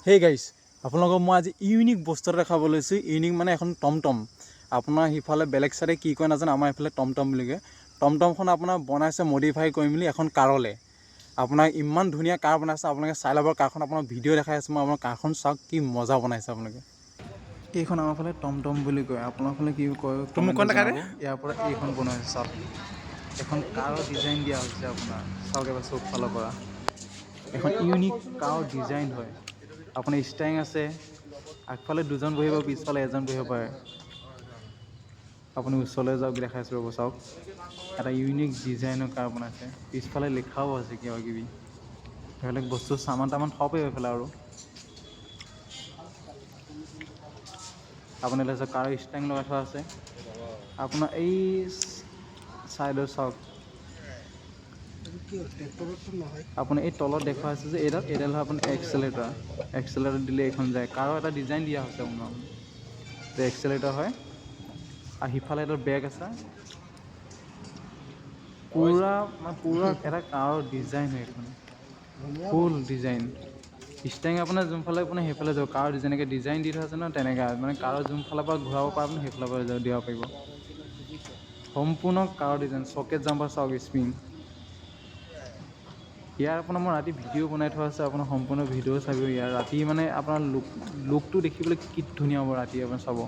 Hey guys, আপোনালোকক মই আজি ইউনিক বস্তু এটা দেখাব লৈছোঁ। ইউনিক মানে এখন টমটম। আপোনাৰ সিফালে বেলেগ চাইডে কি কয় নাজানো, আমাৰ এইফালে টমটম বুলি কয়। টমটমখন আপোনাৰ বনাইছে মডিফাই কৰি মেলি এখন কাৰলৈ। আপোনাৰ ইমান ধুনীয়া কাৰ বনাইছে, আপোনালোকে চাই ল'ব। কাৰখন আপোনাৰ ভিডিঅ' দেখাই আছোঁ মই, আপোনাৰ কাৰখন চাওক কি মজা বনাইছে আপোনালোকে। এইখন আমাৰ ফালে টমটম বুলি কয়, আপোনাৰ ফালে কি কয় কমেণ্টত জনাব। ইয়াৰ পৰা এইখন বনোৱা হৈছে চাওক, এখন কাৰৰ ডিজাইন দিয়া হৈছে আপোনাৰ। চাওক এবাৰ চব ফালৰ পৰা এখন ইউনিক কাৰৰ ডিজাইন হয়। আপোনাৰ ষ্টাইং আছে, আগফালে দুজন বহিব, পিছফালে এজন বহিব পাৰে। আপুনি ওচৰলৈ যাওক, দেখাইছোঁ ৰ'ব চাওক। এটা ইউনিক ডিজাইনৰ কাৰ বনাইছে, পিছফালে লিখাও আছে কিবা কিবি। সেইবিলাক বস্তু চামান তামান থ'ব পাৰিব এইফালে আৰু। আপুনি চাওক কাৰৰ ষ্টাইং লগাই থোৱা আছে। আপোনাৰ এই চাইডত চাওক, আপুনি এই তলত দেখুওৱা আছে যে এইডাল হয় আপোনাৰ এক্সেলেটাৰ দিলে এইখন যায়। কাৰৰ এটা ডিজাইন দিয়া হৈছে আপোনাৰ, যে এক্সেলেটাৰ হয়। আৰু সিফালে এডাল বেগ আছে, পুৰা এটা কাৰৰ ডিজাইন হয় এইখন, ফুল ডিজাইন। ষ্টাইং আপোনাৰ যোনফালে আপোনাৰ সেইফালে যাব। কাৰৰ যেনেকৈ ডিজাইন দি থোৱা আছে ন, তেনেকৈ মানে কাৰৰ যোনফালৰ পৰা ঘূৰাব পাৰে আপুনি সেইফালৰ পৰা দিব পাৰিব। সম্পূৰ্ণ কাৰৰ ডিজাইন, চকেট জাম্পাৰ চাওক স্প্ৰিং। ইয়াৰ আপোনাৰ মই ৰাতি ভিডিঅ' বনাই থোৱা আছে, আপোনাৰ সম্পূৰ্ণ ভিডিঅ' চাব। ইয়াৰ ৰাতি মানে আপোনাৰ লুকটো দেখিবলৈ কি ধুনীয়া হ'ব ৰাতি আপুনি চাব।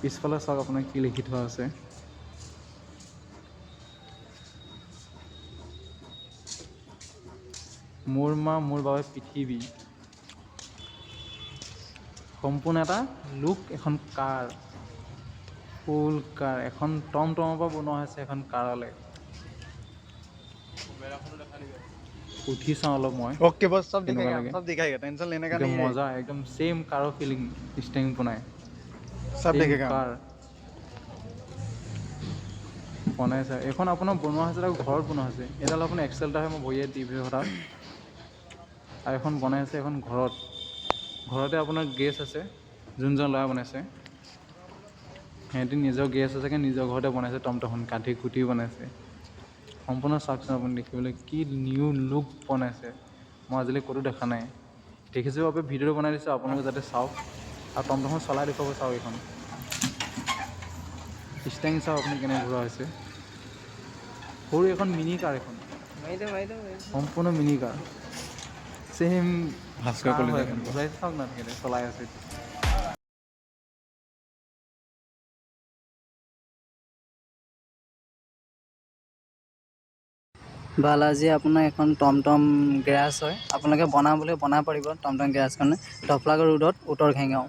পিছফালে চাওক আপোনাৰ কি লিখি থোৱা আছে। মোৰ মা মোৰ বাবে পৃথিৱী। সম্পূৰ্ণ এটা লুক এখন কাৰ, ফুল কাৰ। এখন টমটমৰ পৰা বনোৱা হৈছে এখন কাৰলৈ। উঠি চাওঁ অলপ মই, ओके बस सब কেনেকুৱা दिखेगा, লাগে। सब दिखाएगा, टेंशन लेने का একদম नहीं है। মজা, একদম ছেইম কাৰৰ ফিলিং। ষ্টাইং বনাই सब ছেইম दिखेगा। কাৰ বনাইছে। এইখন আপোনাৰ বনোৱা হৈছে, তাক ঘৰত বনোৱা হৈছে। এইডাল আপোনাৰ এক্সেলেটাৰ হয়, মই ভৰিয়ে টিপি তাত। আৰু এখন বনাইছে এখন ঘৰতে আপোনাৰ গেছ আছে। যোনজন ল'ৰাই বনাইছে সিহঁতি নিজৰ গেছ আছে চাগে, নিজৰ ঘৰতে বনাইছে। টমটমখন কাঠি কুটি বনাইছে। সম্পূৰ্ণ চাওকচোন আপুনি, দেখিবলৈ কি নিউ লুক বনাইছে। মই আজিলৈ ক'তো দেখা নাই। দেখিছোঁ বাবে ভিডিঅ'টো বনাই দিছোঁ আপোনালোকে যাতে চাওক। আৰু টমটমখন চলাই দেখুৱাব চাওক। এইখন ষ্টাইং চাওক আপুনি কেনেকৈ ঘূৰোৱা হৈছে। সৰু এখন মিনি কাৰ, এখন সম্পূৰ্ণ মিনি কাৰ। ছেইম কাৰ হয় এখন। ঘূৰাইছে চাওক না, তেখেতে চলাই আছে এতিয়া। বালাজী আপোনাৰ এখন টমটম গেৰাজ হয়। আপোনালোকে বনাম বুলি বনাব পাৰিব টমটম গেৰাজখনে, টফলাগড় ৰোডত, উত্তৰ ঘাইগাঁও।